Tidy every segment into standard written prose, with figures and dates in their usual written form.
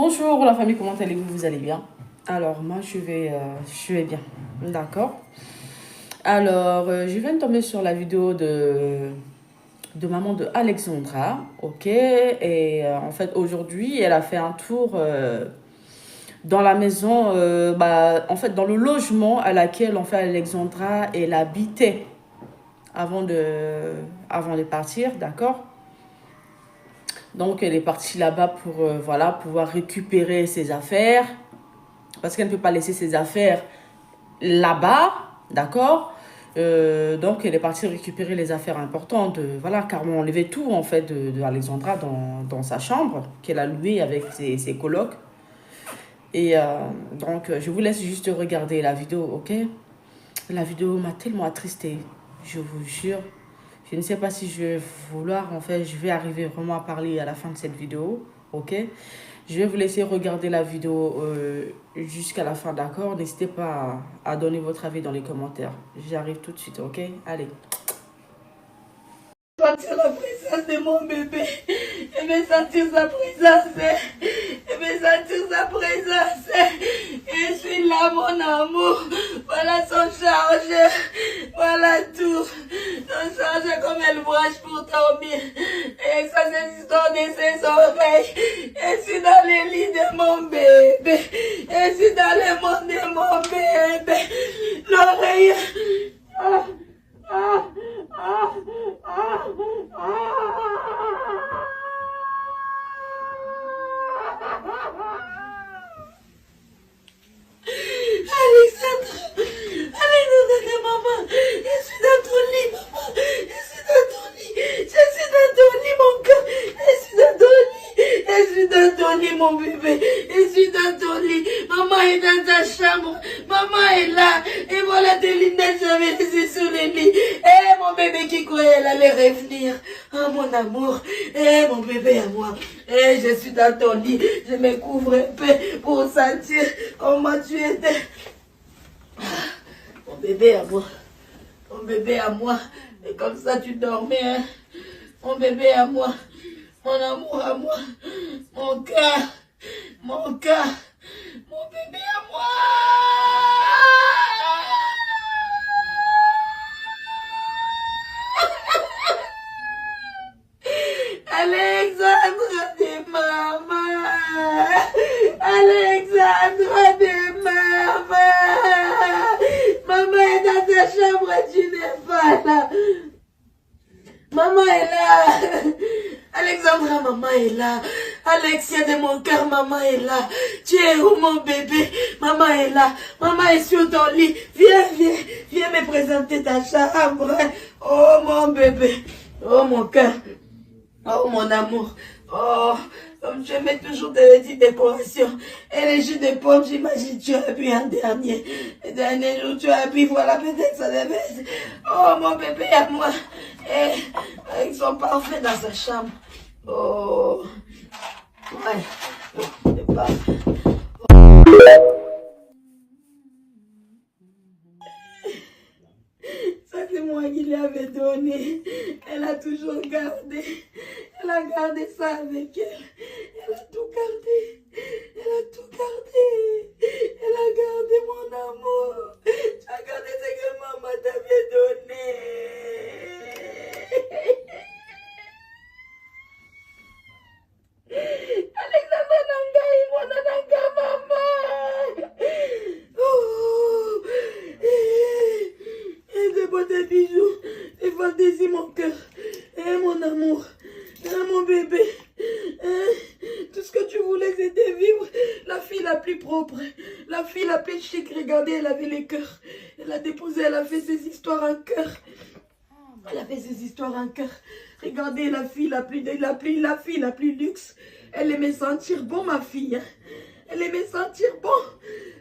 Bonjour la famille, comment allez-vous? Vous allez bien? Alors moi je vais bien, d'accord. Alors je viens de tomber sur la vidéo de maman de Alexandra, ok. Et en fait aujourd'hui elle a fait un tour dans la maison, en fait dans le logement à laquelle en fait Alexandra elle habitait avant de, avant de partir, d'accord. Donc elle est partie là-bas pour voilà pouvoir récupérer ses affaires parce qu'elle ne peut pas laisser ses affaires là-bas, d'accord. Donc elle est partie récupérer les affaires importantes, voilà, car on enlevait tout en fait de Alexandra dans sa chambre qu'elle a louée avec ses colocs. Et donc je vous laisse juste regarder la vidéo, ok. La vidéo m'a tellement attristée, je vous jure. Je ne sais pas si je vais vouloir, en fait, je vais arriver vraiment à parler à la fin de cette vidéo, ok. Je vais vous laisser regarder la vidéo jusqu'à la fin, d'accord. N'hésitez pas à donner votre avis dans les commentaires. J'arrive tout de suite, ok. Allez. Sentir la présence de mon bébé. Je vais sentir sa présence. Je vais sentir sa présence. Je suis là, mon amour. Voilà son chargeur. Voilà tout. Son chargeur comme elle branche pour dormir. Et ça, c'est l'histoire de ses oreilles. Je suis dans le lit de mon bébé. Je suis dans le monde de mon bébé. L'oreille. Ah, ah, ah, ah, Alexandre, Alexandre, maman, je suis dans ton lit, maman, je suis dans ton lit, je suis dans ton lit, mon cœur, je suis dans ton lit, je suis dans ton lit, mon bébé, je suis dans ton lit, maman est dans ta chambre, maman est là, et voilà tes lunettes, j'avais laissé sous le lit, et mon bébé qui croyait elle allait revenir, oh mon amour, et mon bébé à moi, et je suis dans ton lit, je me couvre un peu pour sentir comment tu étais. Mon bébé à moi, mon bébé à moi, et comme ça tu dormais, hein? Mon bébé à moi, mon amour à moi, mon cœur, mon bébé à moi. Alexandre de maman, Alexandre de maman, maman est dans ta chambre, tu n'es pas là. Maman est là. Alexandra, maman est là. Alexia de mon cœur, maman est là. Tu es où mon bébé? Maman est là. Maman est sur ton lit. Viens, viens, viens me présenter ta chambre. Oh mon bébé. Oh mon cœur. Oh mon amour. Oh, comme tu aimais toujours tes petites décorations. Et les jus de pommes, j'imagine tu as bu un dernier. Le dernier jour tu as bu, voilà peut-être ça devait être. Oh mon bébé à moi. Et ils sont parfaits dans sa chambre. Oh. Ouais. C'est parfait. Ça c'est moi qui lui avais donné. Elle a toujours gardé. Elle a gardé ça avec elle. Elle a tout gardé. Elle a tout gardé. Elle a gardé mon amour. Tu as gardé ce que maman t'avait donné. Alexandra Nangai, mon Nanga maman. Oh. Et des beaux bijoux, des fantaisies, mon cœur. Et mon amour. Et mon bébé. Tout ce que tu voulais, c'était vivre la fille la plus propre, la fille la plus chic. Regardez, elle avait les cœurs. Elle a déposé, elle a fait ses histoires en cœur. Elle a fait ses histoires en cœur. Regardez la fille la plus luxe. Elle aimait sentir bon, ma fille. Elle aimait sentir bon.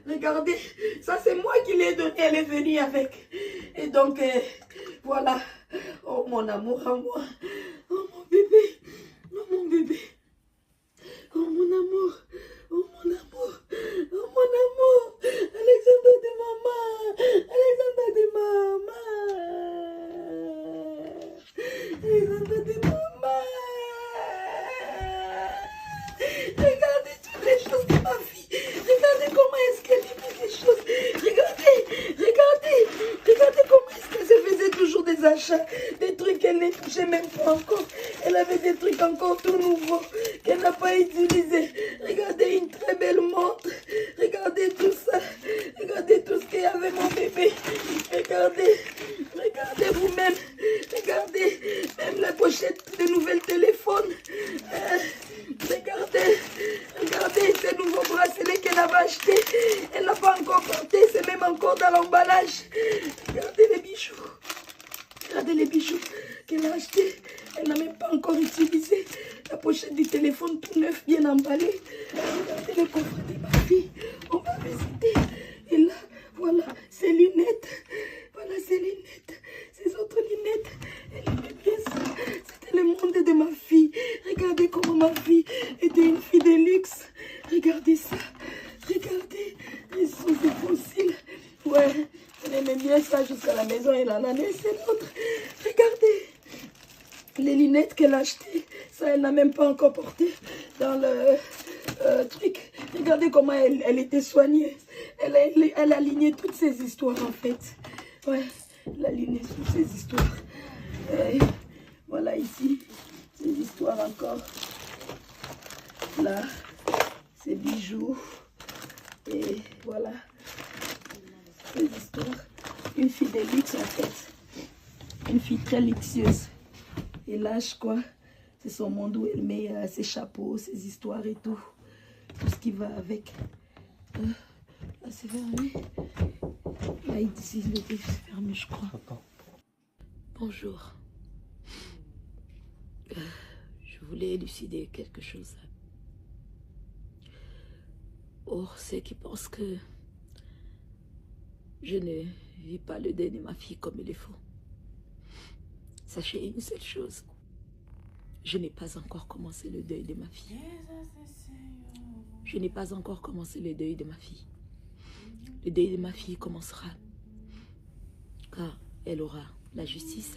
Regardez, ça c'est moi qui l'ai donné, elle est venue avec. Et donc, voilà. Oh mon amour à moi. Oh mon bébé. Oh mon bébé. Oh mon amour. Oh mon amour. Oh mon amour. Alexandre de maman. Alexandre de maman. Alexandre de maman. Regardez toutes les choses marchait même pas encore. Elle avait des trucs encore tout nouveaux qu'elle n'a pas utilisés. Regardez, une très belle montre. Regardez tout ça. Regardez tout ce qu'il y avait, mon bébé. Regardez. Regardez vous-même. Regardez. Même la pochette de nouvelles téléphones. Regardez. Regardez ces nouveaux bracelets qu'elle avait achetés. Elle n'a pas encore porté. C'est même encore dans l'emballage. Regardez les bijoux. Regardez les bijoux qu'elle a achetés. Elle n'a même pas encore utilisé. La pochette du téléphone tout neuf, bien emballé. Regardez le coffre de ma fille. On va visiter. Et là, voilà ses lunettes. Voilà ses lunettes. Ses autres lunettes. Elle aimait bien ça. C'était le monde de ma fille. Regardez comment ma fille était une fille de luxe. Regardez ça. Regardez. Ils sont des fossiles. Ouais. Elle aimait bien ça jusqu'à la maison. Elle en a laissé l'autre. Regardez. Les lunettes qu'elle a achetées. Ça, elle n'a même pas encore porté dans le truc. Regardez comment elle était soignée. Elle a aligné toutes ces histoires en fait. Ouais. Elle a aligné toutes ces histoires. Et voilà ici. Ces histoires encore. Là. Ces bijoux. Et voilà. Ces histoires. Une fille de luxe en fait. Une fille très luxueuse. Et l'âge quoi. C'est son monde où elle met ses chapeaux, ses histoires et tout. Tout ce qui va avec. Là c'est fermé. Là ici le livre c'est fermé je crois. Bonjour. Je voulais élucider quelque chose. Or, ceux qui pensent que je ne vis pas le deuil de ma fille comme il est faux. Sachez une seule chose. Je n'ai pas encore commencé le deuil de ma fille. Je n'ai pas encore commencé le deuil de ma fille. Le deuil de ma fille commencera quand elle aura la justice.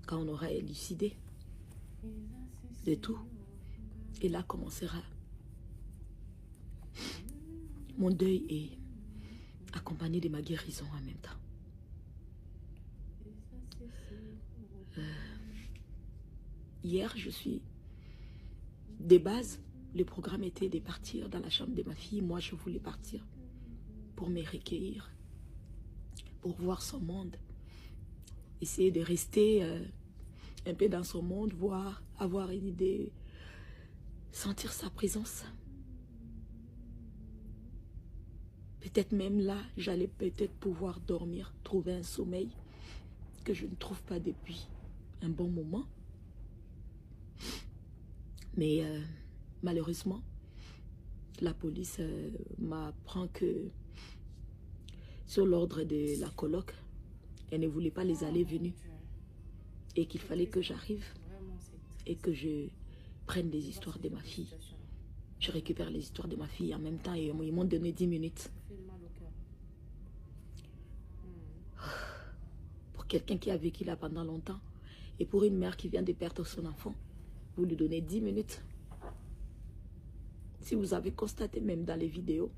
Quand on aura élucidé de tout. Et là commencera mon deuil est accompagné de ma guérison en même temps. Hier, je suis... De base, le programme était de partir dans la chambre de ma fille. Moi, je voulais partir pour me recueillir, pour voir son monde. Essayer de rester un peu dans son monde, voir, avoir une idée, sentir sa présence. Peut-être même là, j'allais peut-être pouvoir dormir, trouver un sommeil que je ne trouve pas depuis un bon moment. Mais malheureusement, la police m'apprend que sur l'ordre de la coloc, elle ne voulait pas les allées-venues et qu'il fallait que j'arrive et que je prenne des histoires de ma fille. Je récupère les histoires de ma fille en même temps et ils m'ont donné 10 minutes. Pour quelqu'un qui a vécu là pendant longtemps et pour une mère qui vient de perdre son enfant, vous lui donnez 10 minutes. Si vous avez constaté même dans les vidéos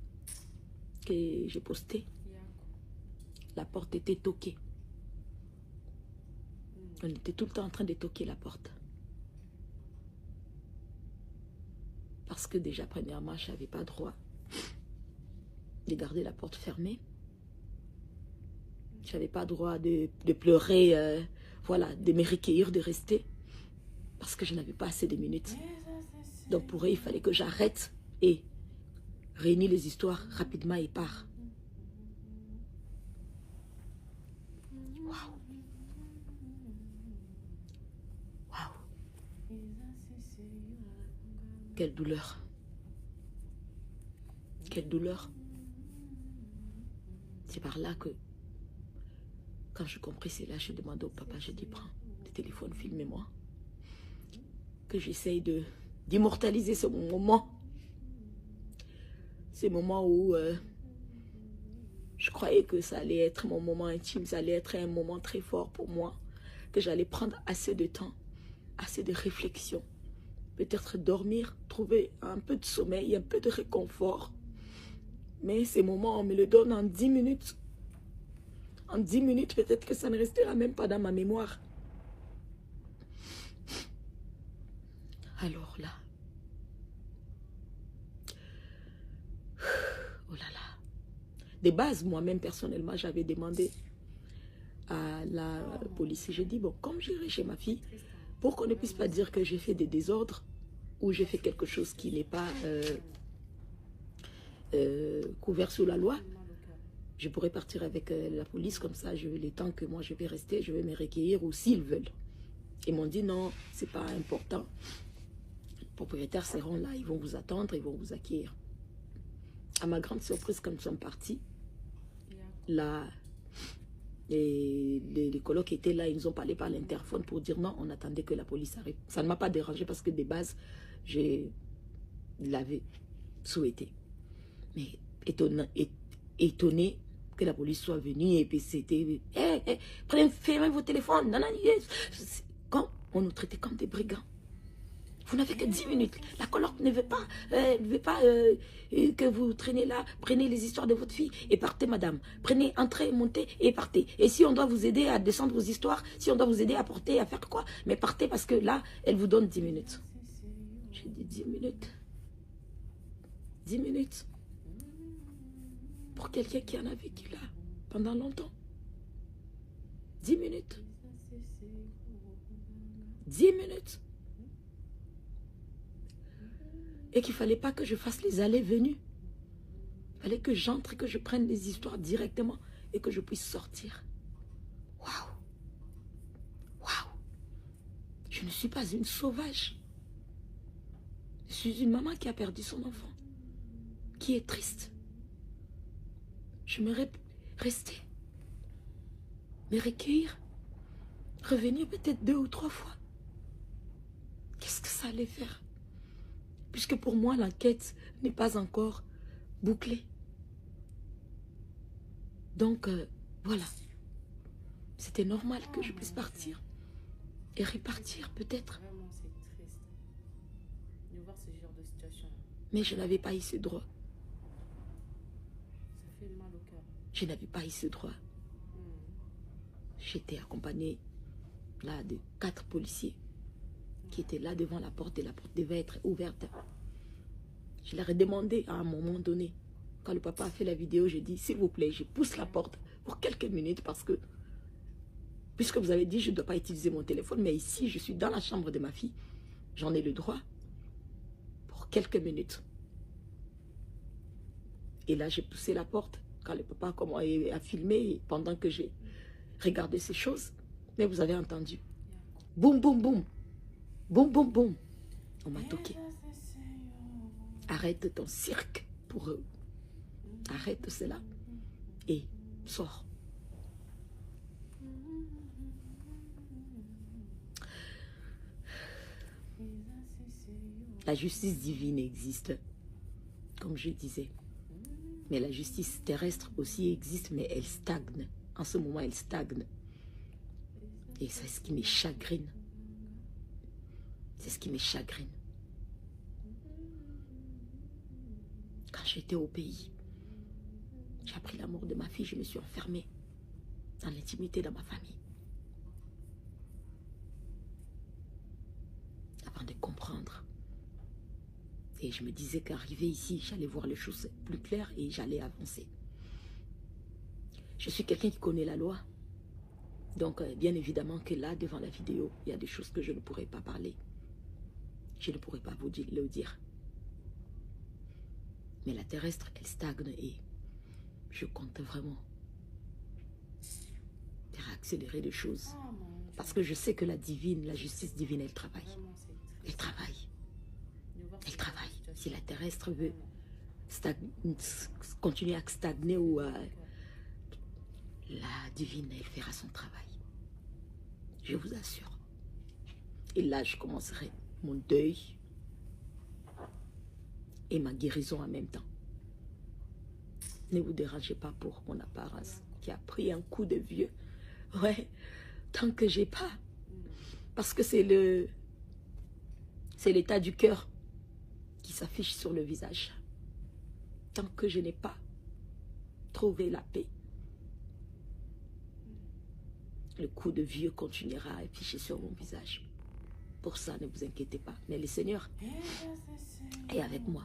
que j'ai postées, la porte était toquée. On était tout le temps en train de toquer la porte. Parce que déjà, premièrement, je n'avais pas droit de garder la porte fermée. Je n'avais pas droit de pleurer, voilà, de me recueillir, de rester. Parce que je n'avais pas assez de minutes. Donc pour eux, il fallait que j'arrête et réunir les histoires rapidement et part. Waouh. Waouh. Quelle douleur. Quelle douleur. C'est par là que, quand je compris cela, je demandais au papa, je dis, prends le téléphone, filmez-moi. Que j'essaye d'immortaliser ce moment. Ces moments où je croyais que ça allait être mon moment intime, ça allait être un moment très fort pour moi, que j'allais prendre assez de temps, assez de réflexion, peut-être dormir, trouver un peu de sommeil, un peu de réconfort. Mais ces moments, on me le donne en 10 minutes. En 10 minutes, peut-être que ça ne restera même pas dans ma mémoire. Alors là, oh là là. De base, moi-même, personnellement, j'avais demandé à la police. J'ai dit, bon, comme j'irai chez ma fille, pour qu'on ne puisse pas dire que j'ai fait des désordres ou j'ai fait quelque chose qui n'est pas couvert sous la loi, je pourrais partir avec la police, comme ça, les temps que moi je vais rester, je vais me recueillir, ou s'ils veulent. Ils m'ont dit non, c'est pas important. Les propriétaires seront là, ils vont vous attendre, ils vont vous accueillir. À ma grande surprise, quand nous sommes partis, là, les colocs étaient là, ils nous ont parlé par l'interphone pour dire non, on attendait que la police arrive. Ça ne m'a pas dérangé parce que de base, je l'avais souhaité. Mais étonné que la police soit venue et puis c'était fermez vos téléphones. Quand on nous traitait comme des brigands. Vous n'avez que 10 minutes. La coloc ne veut pas, que vous traînez là. Prenez les histoires de votre fille et partez, madame. Prenez, entrez, montez et partez. Et si on doit vous aider à descendre vos histoires, si on doit vous aider à porter, à faire quoi, mais partez parce que là, elle vous donne 10 minutes. J'ai dit 10 minutes. 10 minutes. Pour quelqu'un qui en a vécu là pendant longtemps. 10 minutes. 10 minutes. Et qu'il ne fallait pas que je fasse les allées-venues. Il fallait que j'entre et que je prenne les histoires directement et que je puisse sortir. Waouh! Waouh! Je ne suis pas une sauvage. Je suis une maman qui a perdu son enfant, qui est triste. Je me rester, me recueillir, revenir peut-être 2 ou 3 fois. Qu'est-ce que ça allait faire? Puisque pour moi, l'enquête n'est pas encore bouclée. Donc, voilà. C'était normal que je puisse partir et repartir peut-être. Vraiment, c'est triste de voir ce genre de situation. Mais je n'avais pas eu ce droit. Ça fait mal au cœur. Je n'avais pas eu ce droit. J'étais accompagnée là de 4 policiers qui étaient là devant la porte et la porte devait être ouverte. Je leur ai demandé à un moment donné, quand le papa a fait la vidéo, j'ai dit, s'il vous plaît, je pousse la porte pour quelques minutes parce que, puisque vous avez dit, je ne dois pas utiliser mon téléphone, mais ici, je suis dans la chambre de ma fille, j'en ai le droit pour quelques minutes. Et là, j'ai poussé la porte quand le papa a filmé pendant que j'ai regardé ces choses. Mais vous avez entendu. Boum, boum, boum. Boum, boum, boum. On m'a toqué. Arrête ton cirque pour eux. Arrête cela. Et sors. La justice divine existe, comme je disais. Mais la justice terrestre aussi existe, mais elle stagne. En ce moment, elle stagne. Et c'est ce qui me chagrine. C'est ce qui me chagrine. Quand j'étais au pays, j'ai appris la mort de ma fille, je me suis enfermée dans l'intimité de ma famille. Avant de comprendre. Et je me disais qu'arrivé ici, j'allais voir les choses plus claires et j'allais avancer. Je suis quelqu'un qui connaît la loi. Donc, bien évidemment que là, devant la vidéo, il y a des choses que je ne pourrais pas parler. Je ne pourrais pas vous le dire. Mais la terrestre, elle stagne et je compte vraiment faire accélérer les choses. Parce que je sais que la justice divine, elle travaille. Elle travaille. Elle travaille. Si la terrestre veut continuer à stagner ou la divine, elle fera son travail. Je vous assure. Et là, je commencerai mon deuil et ma guérison en même temps. Ne vous dérangez pas pour mon apparence qui a pris un coup de vieux. Ouais, tant que j'ai pas. Parce que c'est l'état du cœur qui s'affiche sur le visage. Tant que je n'ai pas trouvé la paix, le coup de vieux continuera à afficher sur mon visage. Pour ça, ne vous inquiétez pas. Mais le Seigneur est avec moi.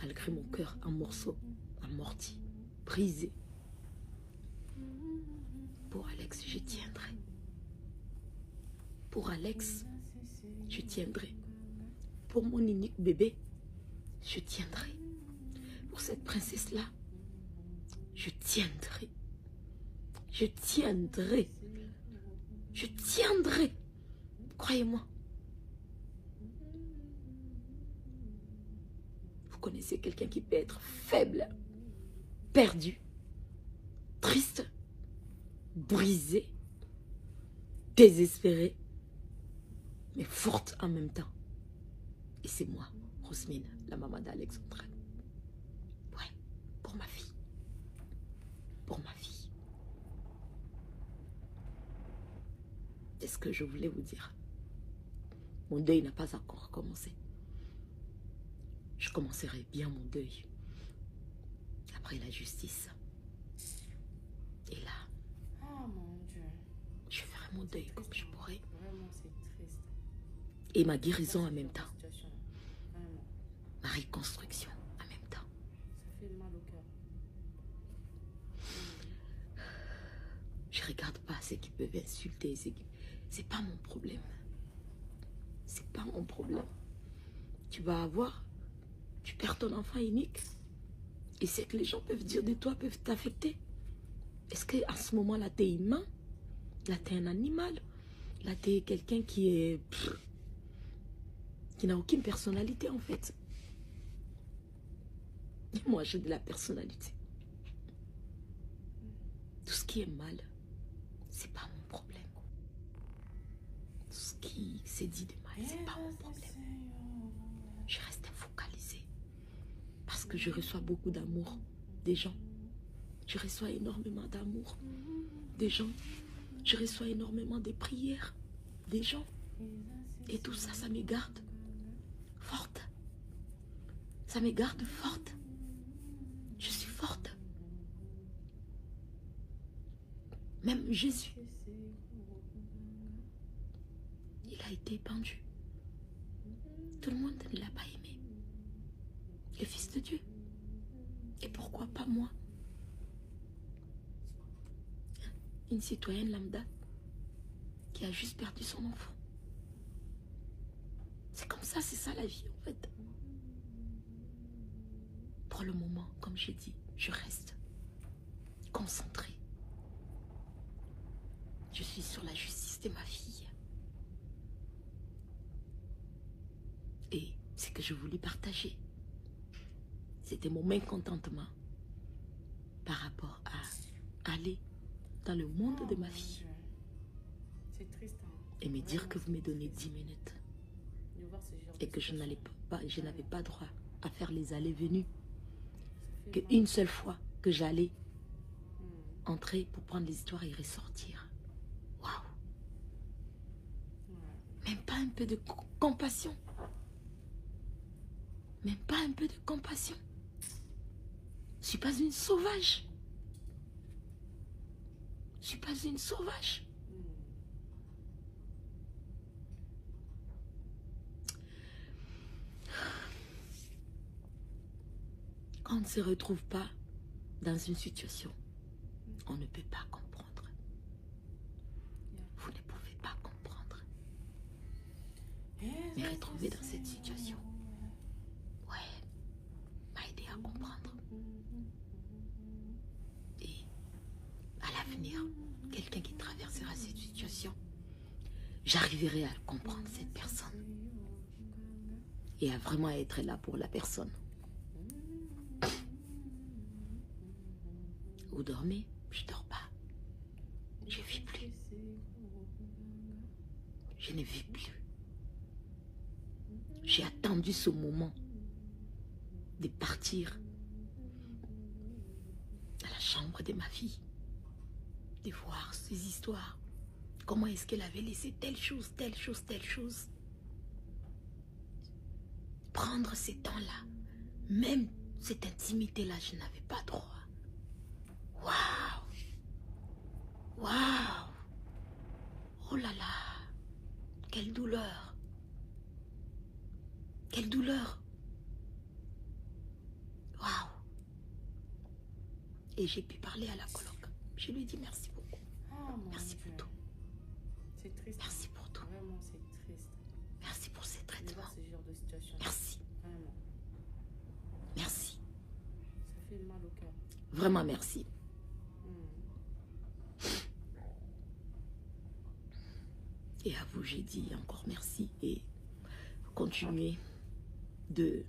Malgré mon cœur en morceaux, amorti, brisé. Pour Alex, je tiendrai. Pour Alex, je tiendrai. Pour mon unique bébé, je tiendrai. Pour cette princesse-là, je tiendrai. Je tiendrai. Je tiendrai. Croyez-moi. Vous connaissez quelqu'un qui peut être faible, perdu, triste, brisé, désespéré, mais forte en même temps. Et c'est moi, Rosmine, la maman d'Alexandre. Ouais, pour ma fille. Pour ma fille. C'est ce que je voulais vous dire. Mon deuil n'a pas encore commencé. Je commencerai bien mon deuil après la justice. Et là, Oh mon Dieu. je ferai mon deuil comme je pourrai. Vraiment, c'est triste. Et ma guérison en même temps. Situation. Vraiment. Ma reconstruction en même temps. Ça fait mal au cœur. Je ne regarde pas ceux qui peuvent insulter. C'est pas mon problème. C'est pas mon problème. Tu vas avoir, tu perds ton enfant unique. Et ce que les gens peuvent dire de toi peuvent t'affecter. Est-ce qu'à ce moment-là, tu es humain? Là, tu es un animal? Là, tu es quelqu'un qui n'a aucune personnalité, en fait. Et moi, j'ai de la personnalité. Tout ce qui est mal, c'est pas mon problème. Tout ce qui s'est dit de mal, c'est pas mon problème. Je reste focalisée. Parce que je reçois beaucoup d'amour des gens. Je reçois énormément d'amour des gens. Je reçois énormément de prières des gens. Et tout ça, ça me garde forte. Ça me garde forte. Je suis forte. Même Jésus, il a été pendu. Tout le monde ne l'a pas aimé. Le Fils de Dieu. Et pourquoi pas moi? Une citoyenne lambda qui a juste perdu son enfant. C'est comme ça, c'est ça la vie en fait. Pour le moment, comme j'ai dit, je reste concentrée. Je suis sur la justice de ma fille. Et ce que je voulais partager, c'était mon mécontentement par rapport à aller dans le monde de ma fille. C'est triste. Hein. Et me dire que vous me donnez 10 minutes. Et que je n'avais pas droit à faire les allées-venues. Qu'une seule fois que j'allais entrer pour prendre les histoires et ressortir. Waouh! Même pas un peu de compassion. Même pas un peu de compassion. Je ne suis pas une sauvage. Je ne suis pas une sauvage. Quand on ne se retrouve pas dans une situation, on ne peut pas comprendre. Vous ne pouvez pas comprendre. Me retrouver dans cette situation, ouais, m'a aidé à comprendre. Et à l'avenir, quelqu'un qui traversera cette situation, j'arriverai à comprendre cette personne. Et à vraiment être là pour la personne. Vous dormez? Je dors pas. Je vis plus. Je ne vis plus. J'ai attendu ce moment de partir à la chambre de ma fille, de voir ces histoires. Comment est-ce qu'elle avait laissé telle chose, telle chose, telle chose. Prendre ces temps-là, même cette intimité-là, je n'avais pas droit. Waouh! Waouh! Oh là là! Quelle douleur. Quelle douleur. Waouh. Et j'ai pu parler à la coloc. Je lui ai dit merci beaucoup. Ah, mon Merci Dieu. pour tout. C'est triste. Merci pour tout. Vraiment, c'est triste. Merci pour ces De traitements. voir ce genre de situation. Merci. Vraiment. Merci. Ça fait mal au cœur. Vraiment merci. Et à vous, j'ai dit encore merci et continuez de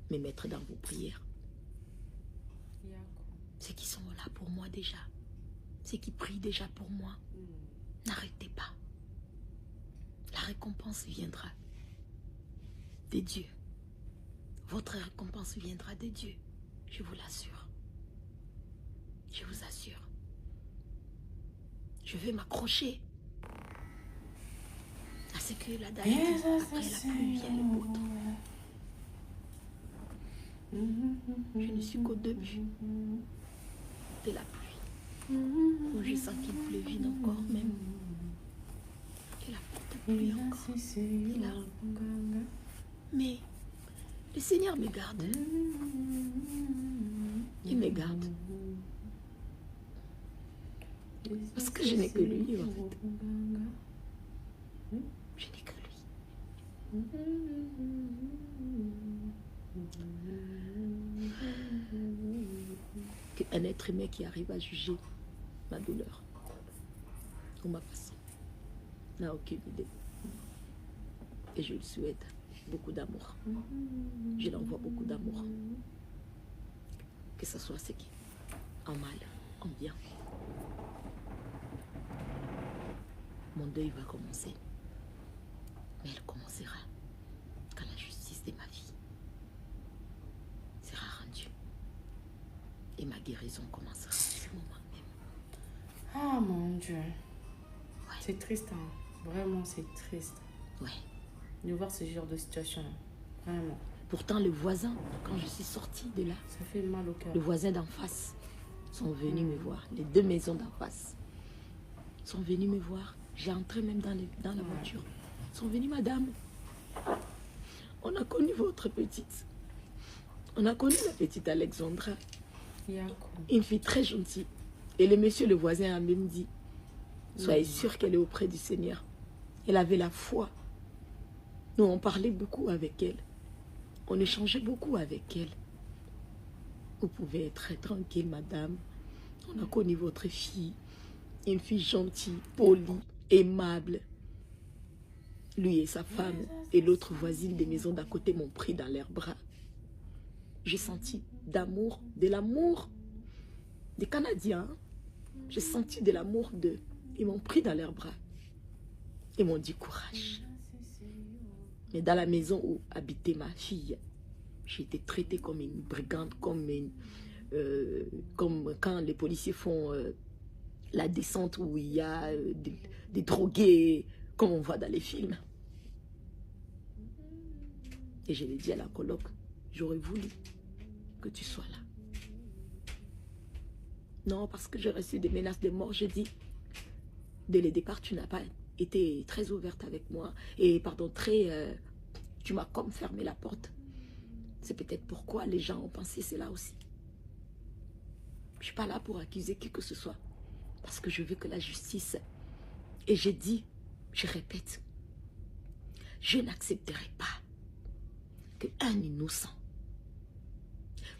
me mettre dans vos prières. Ceux qui sont là pour moi déjà, ceux qui prient déjà pour moi, n'arrêtez pas. La récompense viendra de Dieu. Votre récompense viendra de Dieu, je vous l'assure. Je vous assure. Je vais m'accrocher à ce que la Daïti, après la pluie, vient le beau temps. Je ne suis qu'au début de la pluie. Où je sens qu'il pleuvine encore même. Que la pluie encore. Et là. Mais le Seigneur me garde. Il me garde. Parce que je n'ai que lui en fait. Je n'ai que lui. Qu'un être humain qui arrive à juger ma douleur ou ma façon n'a aucune idée. Et je lui souhaite beaucoup d'amour. Je lui envoie beaucoup d'amour. Que ce soit ce qui en mal, en bien. Mon deuil va commencer. Mais elle commencera quand la justice de ma vie sera rendue. Et ma guérison commencera à ce moment même. Ah mon Dieu. Ouais. C'est triste, hein. Vraiment, c'est triste. Ouais. De voir ce genre de situation. Vraiment. Pourtant, le voisin, quand je suis sortie de là, Ça fait mal au cœur. le voisin d'en face sont venus me voir. Les deux maisons d'en face sont venus me voir. J'ai entré même dans la voiture. Ils sont venus, madame. On a connu votre petite. On a connu la petite Alexandra. Une fille très gentille. Et le monsieur, le voisin, a même dit, soyez sûr qu'elle est auprès du Seigneur. Elle avait la foi. Nous, on parlait beaucoup avec elle. On échangeait beaucoup avec elle. Vous pouvez être tranquille, madame. On a connu votre fille. Une fille gentille, polie, aimable. Lui et sa femme et l'autre voisine des maisons d'à côté m'ont pris dans leurs bras. J'ai senti d'amour, de l'amour des Canadiens. J'ai senti de l'amour d'eux. Ils m'ont pris dans leurs bras. Ils m'ont dit courage. Mais dans la maison où habitait ma fille, j'ai été traitée comme une brigande, comme quand les policiers font la descente où il y a des drogués, comme on voit dans les films. Et je l'ai dit à la coloc, j'aurais voulu que tu sois là. Non, parce que j'ai reçu des menaces de mort. J'ai dit, dès le départ, tu n'as pas été très ouverte avec moi. Et pardon, tu m'as comme fermé la porte. C'est peut-être pourquoi les gens ont pensé cela aussi. Je ne suis pas là pour accuser qui que ce soit. Parce que je veux que la justice... Et j'ai dit, je répète, je n'accepterai pas qu'un innocent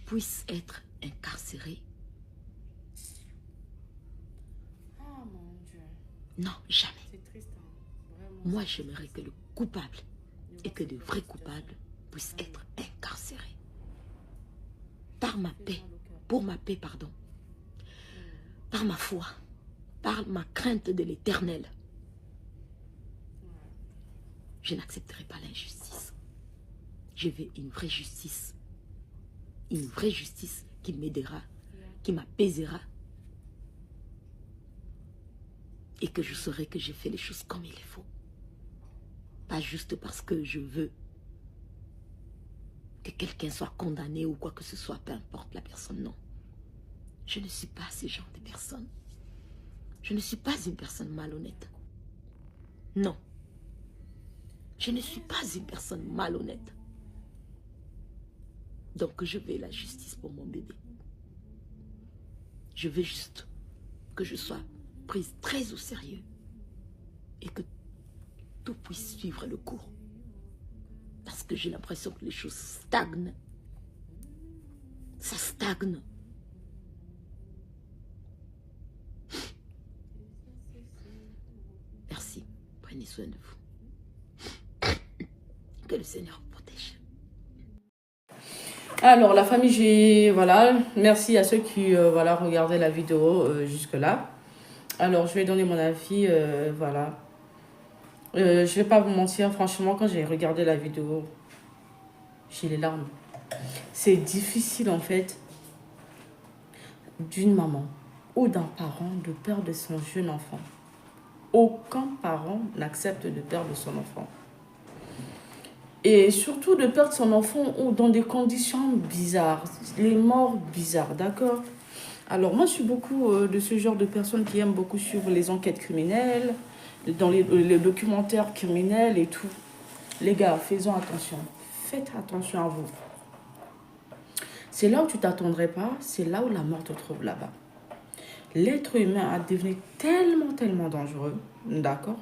puisse être incarcéré. Ah mon Dieu. Non, jamais. C'est triste, hein. Vraiment. Moi, j'aimerais que le coupable et que le vrai coupable puisse être incarcéré. Par ma paix, pour ma paix, pardon. Par ma foi, par ma crainte de l'Éternel. Je n'accepterai pas l'injustice. Je veux une vraie justice. Une vraie justice qui m'aidera, qui m'apaisera. Et que je saurai que j'ai fait les choses comme il faut. Pas juste parce que je veux que quelqu'un soit condamné ou quoi que ce soit, peu importe la personne, non. Je ne suis pas ce genre de personne. Je ne suis pas une personne malhonnête. Non. Je ne suis pas une personne malhonnête. Donc je veux la justice pour mon bébé. Je veux juste que je sois prise très au sérieux et que tout puisse suivre le cours. Parce que j'ai l'impression que les choses stagnent. Ça stagne. Merci. Prenez soin de vous. Que le Seigneur vous protège. Alors, la famille, voilà, merci à ceux qui voilà, regardaient la vidéo jusque-là. Alors, je vais donner mon avis, voilà. Je vais pas vous mentir, franchement, quand j'ai regardé la vidéo, j'ai les larmes. C'est difficile, en fait, d'une maman ou d'un parent de perdre son jeune enfant. Aucun parent n'accepte de perdre son enfant. Et surtout de perdre son enfant ou dans des conditions bizarres, les morts bizarres, d'accord? Alors moi je suis beaucoup de ce genre de personnes qui aiment beaucoup suivre les enquêtes criminelles, dans les documentaires criminels et tout. Les gars, faisons attention, faites attention à vous. C'est là où tu t'attendrais pas, c'est là où la mort te trouve là-bas. L'être humain a devenu tellement dangereux, d'accord,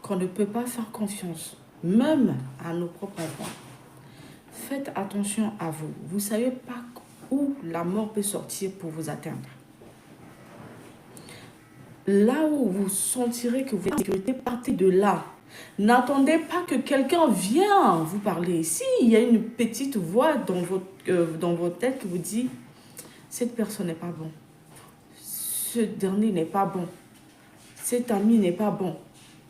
qu'on ne peut pas faire confiance. Même à nos propres enfants. Faites attention à vous. Vous ne savez pas où la mort peut sortir pour vous atteindre. Là où vous sentirez que vous êtes en sécurité, partez de là. N'attendez pas que quelqu'un vienne vous parler. S'il y a une petite voix dans votre tête qui vous dit « Cette personne n'est pas bon. Ce dernier n'est pas bon. Cet ami n'est pas bon. »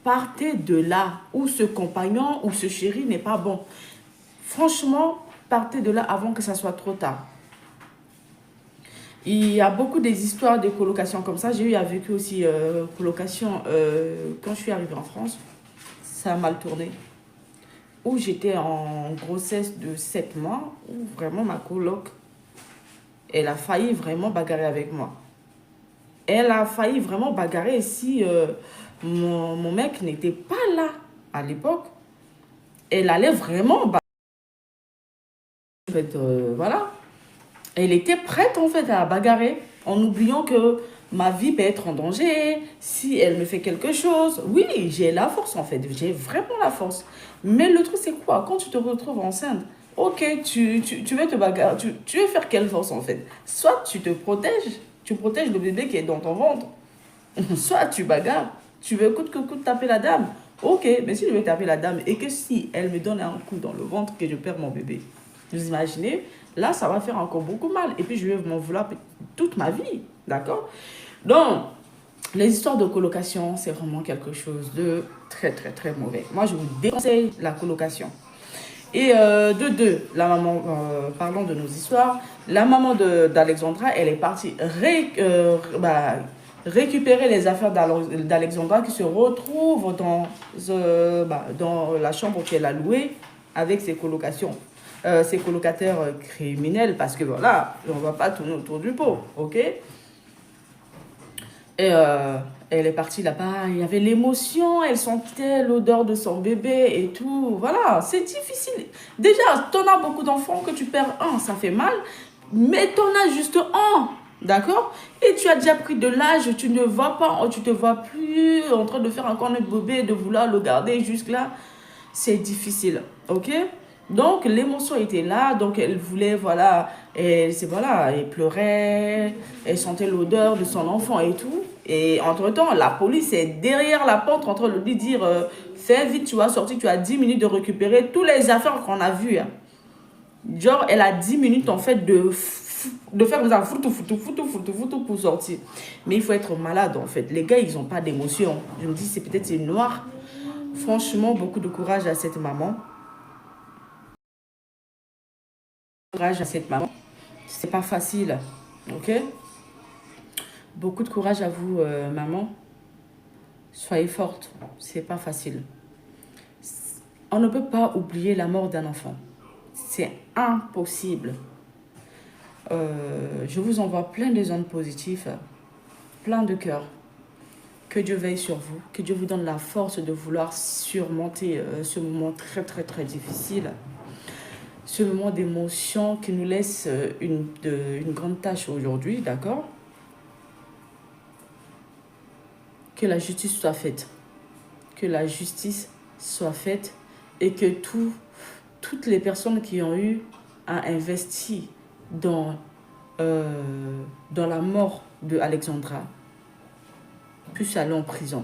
Partez de là où ce compagnon ou ce chéri n'est pas bon. Franchement, partez de là avant que ça soit trop tard. Il y a beaucoup des histoires de colocation comme ça. J'ai eu à vécu aussi colocation quand je suis arrivée en France. Ça a mal tourné. Où j'étais en grossesse de 7 mois, où vraiment ma coloc, elle a failli vraiment bagarrer avec moi. Elle a failli vraiment bagarrer si... mon mec n'était pas là à l'époque. Elle allait vraiment... En fait, voilà. Elle était prête en fait à bagarrer en oubliant que ma vie peut être en danger si elle me fait quelque chose. Oui, j'ai la force en fait. J'ai vraiment la force. Mais le truc c'est quoi? Quand tu te retrouves enceinte, ok, tu veux te bagarrer. Tu veux faire quelle force en fait? Soit tu te protèges. Tu protèges le bébé qui est dans ton ventre. Soit tu bagarres. Tu veux coûte que coûte taper la dame. Ok, mais si je veux taper la dame et que si elle me donne un coup dans le ventre, que je perds mon bébé. Vous imaginez? Là, ça va faire encore beaucoup mal. Et puis, je vais m'en vouloir toute ma vie. D'accord? Donc, les histoires de colocation, c'est vraiment quelque chose de très mauvais. Moi, je vous déconseille la colocation. Et de deux, la maman, parlons de nos histoires, la maman d'Alexandra, elle est partie récupérer les affaires d'Alexandra qui se retrouvent dans la chambre qu'elle a louée avec ses colocations. Ses colocataires criminels, parce que voilà, on ne va pas tourner autour du pot, ok? Et elle est partie là-bas, il y avait l'émotion, elle sentait l'odeur de son bébé et tout, voilà, c'est difficile. Déjà, t'en as beaucoup d'enfants, que tu perds un, ça fait mal, mais t'en as juste un, d'accord? Et tu as déjà pris de l'âge, tu ne vois pas, tu te vois plus en train de faire encore un bébé, de vouloir le garder jusque là, c'est difficile, ok? Donc, l'émotion était là, donc elle voulait, voilà, elle pleurait, elle sentait l'odeur de son enfant et tout. Et entre-temps, la police est derrière la porte en train de lui dire fais vite, tu vas sortir, tu as 10 minutes de récupérer toutes les affaires qu'on a vues. Hein. Genre, elle a 10 minutes en fait de faire comme ça, foutou pour sortir. Mais il faut être malade en fait. Les gars, ils n'ont pas d'émotion. Je me dis, c'est noir. Franchement, beaucoup de courage à cette maman. Courage à cette maman. C'est pas facile, ok? Beaucoup de courage à vous, maman. Soyez forte, c'est pas facile. On ne peut pas oublier la mort d'un enfant. C'est impossible. Je vous envoie plein de ondes positives, plein de cœur. Que Dieu veille sur vous, que Dieu vous donne la force de vouloir surmonter ce moment très très très difficile, ce moment d'émotion qui nous laisse une grande tâche aujourd'hui, d'accord? Que la justice soit faite, que la justice soit faite et que toutes les personnes qui ont eu à investir dans la mort de Alexandra puissent aller en prison,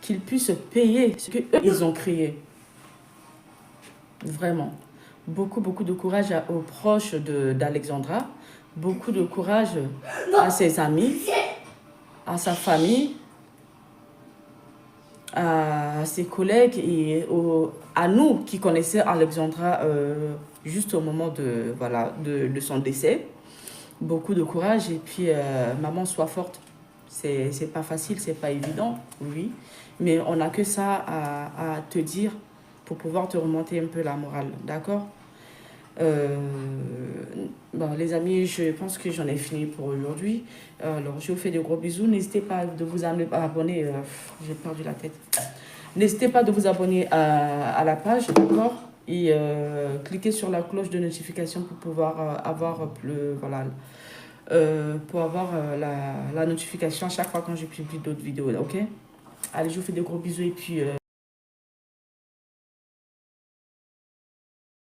qu'ils puissent payer ce qu'ils ont créé. Vraiment. Beaucoup de courage aux proches d'Alexandra, beaucoup de courage à ses amis, à sa famille, à ses collègues et à nous qui connaissions Alexandra juste au moment de son décès. Beaucoup de courage et puis maman, sois forte. C'est pas facile, c'est pas évident, oui. Mais on n'a que ça à te dire pour pouvoir te remonter un peu la morale, d'accord? Bon, les amis, je pense que j'en ai fini pour aujourd'hui. Alors, je vous fais de gros bisous. N'hésitez pas de vous abonner. J'ai perdu la tête. N'hésitez pas de vous abonner à la page, d'accord? Et cliquez sur la cloche de notification pour pouvoir avoir la notification à chaque fois quand je publie d'autres vidéos, ok? Allez, je vous fais de gros bisous et puis...